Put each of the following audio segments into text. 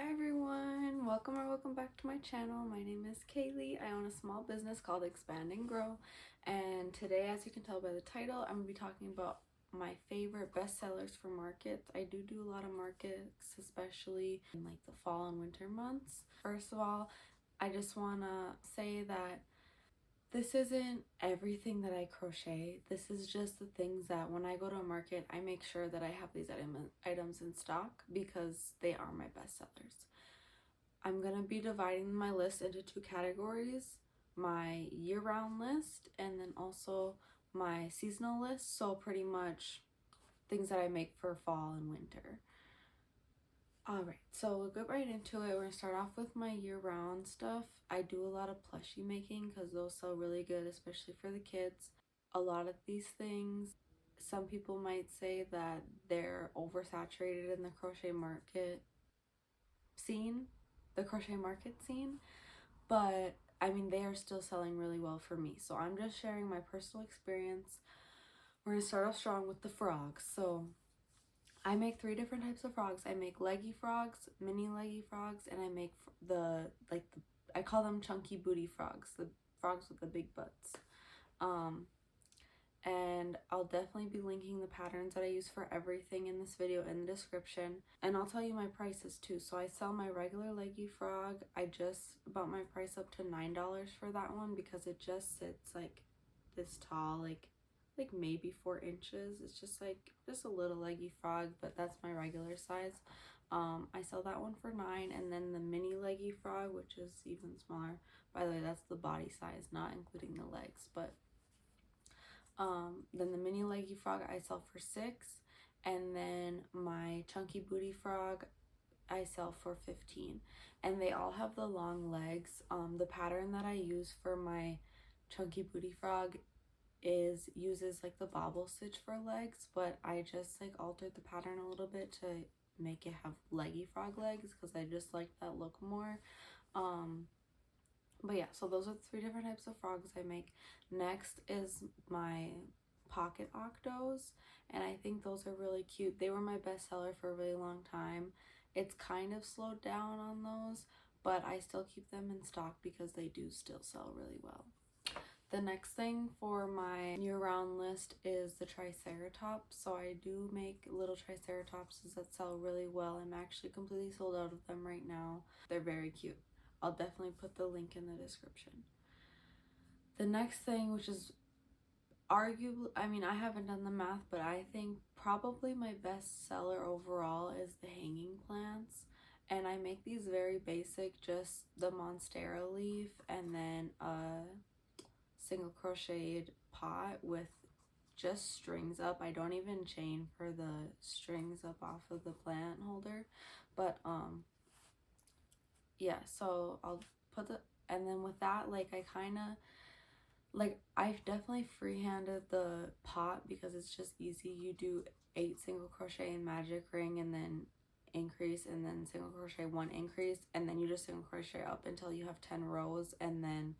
Hi everyone, welcome or welcome back to my channel. My name is Kaylee. I own a small business called Expand and Grow, and today, as you can tell by the title, I'm going to be talking about my favorite bestsellers for markets. I do a lot of markets, especially in like the fall and winter months. First of all, I just want to say that this isn't everything that I crochet. This is just the things that when I go to a market, I make sure that I have these items in stock because they are my best sellers. I'm going to be dividing my list into two categories, my year-round list and then also my seasonal list. So pretty much things that I make for fall and winter. Alright, so we'll get right into it. We're going to start off with my year-round stuff. I do a lot of plushie making because those sell really good, especially for the kids. A lot of these things, some people might say that they're oversaturated in the crochet market scene, but I mean, they are still selling really well for me. So I'm just sharing my personal experience. We're going to start off strong with the frogs. So I make 3 different types of frogs. I make leggy frogs, mini leggy frogs, and I make I call them chunky booty frogs, the frogs with the big butts. And I'll definitely be linking the patterns that I use for everything in this video in the description. And I'll tell you my prices too. So I sell my regular leggy frog. I just bumped my price up to $9 for that one because it just sits like this tall, like maybe 4 inches. It's just a little leggy frog, but that's my regular size. I sell that one for $9, and then the mini leggy frog, which is even smaller. By the way, that's the body size, not including the legs. But then the mini leggy frog I sell for $6, and then my chunky booty frog I sell for $15. And they all have the long legs. The pattern that I use for my chunky booty frog uses like the bobble stitch for legs, but I just like altered the pattern a little bit to make it have leggy frog legs because I just like that look more. But yeah, so those are the 3 different types of frogs I make. Next is my pocket octos, and I think those are really cute. They were my best seller for a really long time. It's kind of slowed down on those, but I still keep them in stock because they do still sell really well. The next thing for my year-round list is the triceratops. So I do make little triceratopses that sell really well. I'm actually completely sold out of them right now. They're very cute. I'll definitely put the link in the description. The next thing, which is arguably, I mean, I haven't done the math, but I think probably my best seller overall is the hanging plants. And I make these very basic, just the monstera leaf and then single crocheted pot with just strings up. I don't even chain for the strings up off of the plant holder, but yeah, so I'll put and then with that, I've definitely freehanded the pot because it's just easy. You do 8 single crochet in magic ring and then increase, and then single crochet 1 increase, and then you just single crochet up until you have 10 rows, and then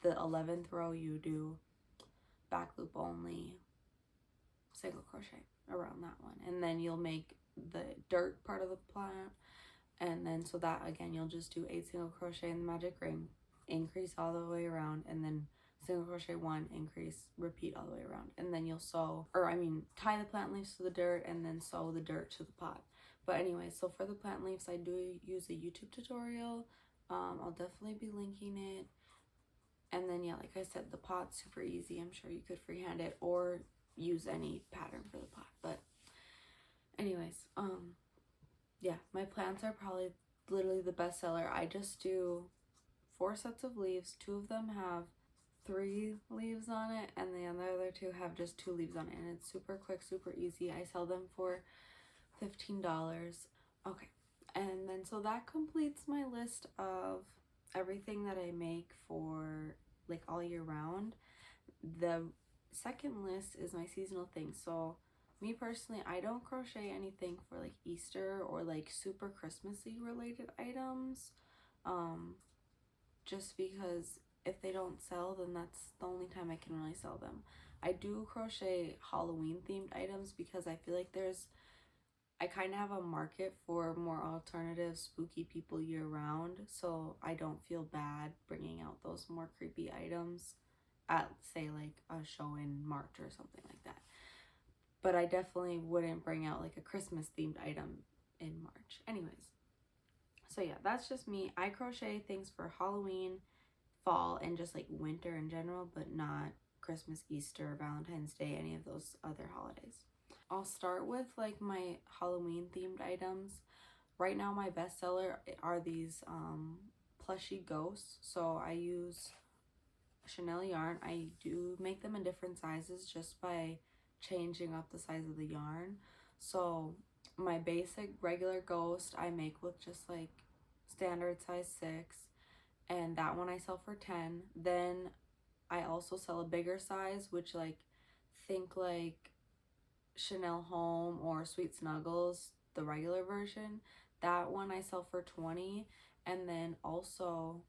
the 11th row you do back loop only single crochet around that one, and then you'll make the dirt part of the plant, and then so that again you'll just do 8 single crochet in the magic ring, increase all the way around, and then single crochet 1, increase, repeat all the way around, and then you'll tie the plant leaves to the dirt and then sew the dirt to the pot. But anyway, so for the plant leaves I do use a YouTube tutorial. I'll definitely be linking it. And then yeah, like I said, the pot's super easy. I'm sure you could freehand it or use any pattern for the pot. But anyways, yeah, my plants are probably literally the best seller. I just do 4 sets of leaves. 2 of them have 3 leaves on it, and the other 2 have just 2 leaves on it, and it's super quick, super easy. I sell them for $15. Okay, and then so that completes my list of everything that I make for like all year round. The second list is my seasonal things. So me personally, I don't crochet anything for like Easter or like super Christmassy related items, just because if they don't sell, then that's the only time I can really sell them. I do crochet Halloween themed items because I feel like there's I kind of have a market for more alternative spooky people year round, so I don't feel bad bringing out those more creepy items at, say, like a show in March or something like that. But I definitely wouldn't bring out like a Christmas themed item in March. Anyways, so yeah, that's just me. I crochet things for Halloween, fall, and just like winter in general, but not Christmas, Easter, Valentine's Day, any of those other holidays. I'll start with like my Halloween themed items. Right now my bestseller are these plushy ghosts. So I use Chanel yarn. I do make them in different sizes just by changing up the size of the yarn. So my basic regular ghost I make with just like standard size 6, and that one I sell for 10. Then I also sell a bigger size, which like think like Chanel Home or Sweet Snuggles, the regular version. That one I sell for 20. And then also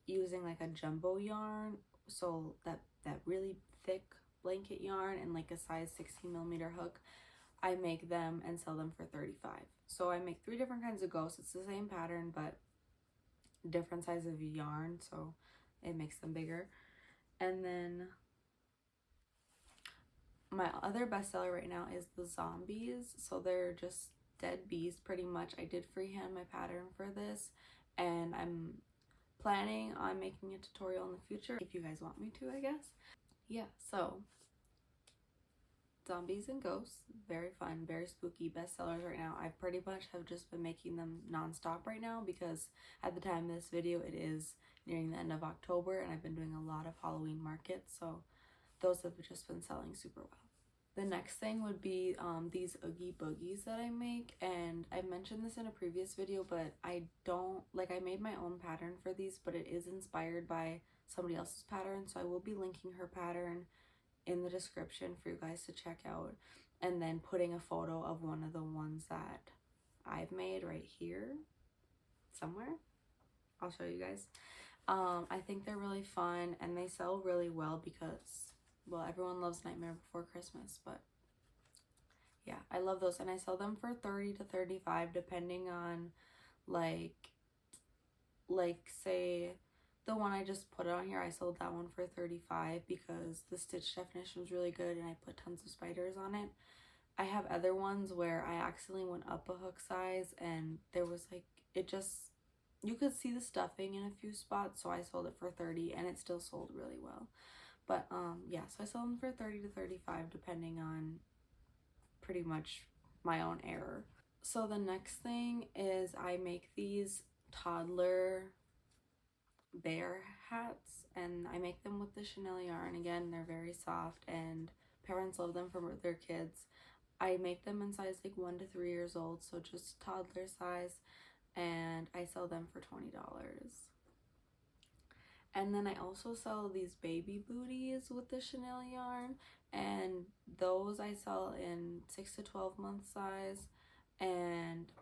using like a jumbo yarn, so that really thick blanket yarn and like a size 16mm hook, I make them and sell them for 35. So I make 3 different kinds of ghosts. It's the same pattern but different size of yarn, so it makes them bigger. And then my other bestseller right now is the ZomBees. So they're just dead bees pretty much. I did freehand my pattern for this, and I'm planning on making a tutorial in the future if you guys want me to, I guess. Yeah, so zombies and ghosts, very fun, very spooky, bestsellers right now. I pretty much have just been making them non-stop right now because at the time of this video it is nearing the end of October and I've been doing a lot of Halloween markets, so those have just been selling super well. The next thing would be these Oogie Boogies that I make, and I mentioned this in a previous video, but I made my own pattern for these, but it is inspired by somebody else's pattern, so I will be linking her pattern in the description for you guys to check out, and then putting a photo of one of the ones that I've made right here somewhere. I'll show you guys. I think they're really fun and they sell really well because, well, everyone loves Nightmare Before Christmas, but yeah, I love those, and I sell them for 30 to 35 depending on like say the one I just put on here, I sold that one for 35 because the stitch definition was really good and I put tons of spiders on it. I have other ones where I accidentally went up a hook size and there was like, you could see the stuffing in a few spots, so I sold it for 30 and it still sold really well. But yeah, so I sell them for 30 to 35 depending on pretty much my own error. So the next thing is I make these toddler bear hats, and I make them with the Chanel yarn. Again, they're very soft and parents love them for their kids. I make them in size like 1 to 3 years old, so just toddler size, and I sell them for $20. And then I also sell these baby booties with the Chanel yarn, and those I sell in 6 to 12 month size and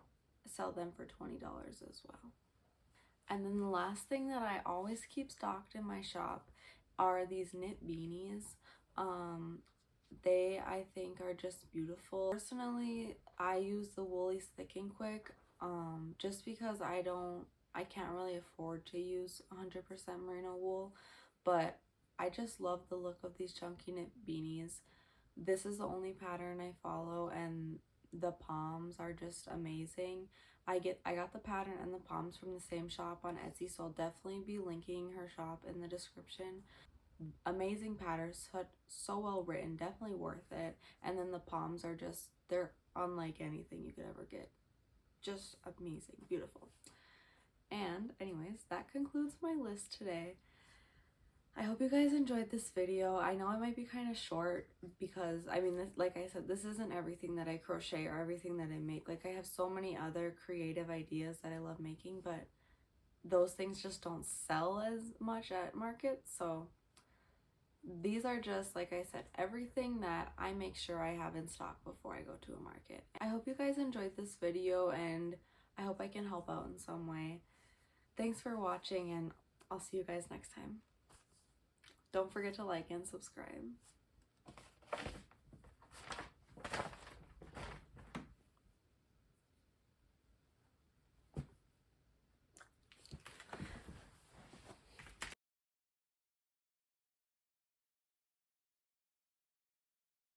sell them for $20 as well. And then the last thing that I always keep stocked in my shop are these knit beanies. They, I think, are just beautiful. Personally, I use the Woolies Thick and Quick just because I can't really afford to use 100% merino wool, but I just love the look of these chunky knit beanies. This is the only pattern I follow, and the palms are just amazing. I got the pattern and the palms from the same shop on Etsy, so I'll definitely be linking her shop in the description. Amazing patterns, so well written, definitely worth it. And then the palms are just, they're unlike anything you could ever get. Just amazing, beautiful. And anyways, that concludes my list today. I hope you guys enjoyed this video. I know it might be kind of short because, I mean, like I said, this isn't everything that I crochet or everything that I make. Like, I have so many other creative ideas that I love making, but those things just don't sell as much at markets. So these are just, like I said, everything that I make sure I have in stock before I go to a market. I hope you guys enjoyed this video, and I hope I can help out in some way. Thanks for watching, and I'll see you guys next time. Don't forget to like and subscribe.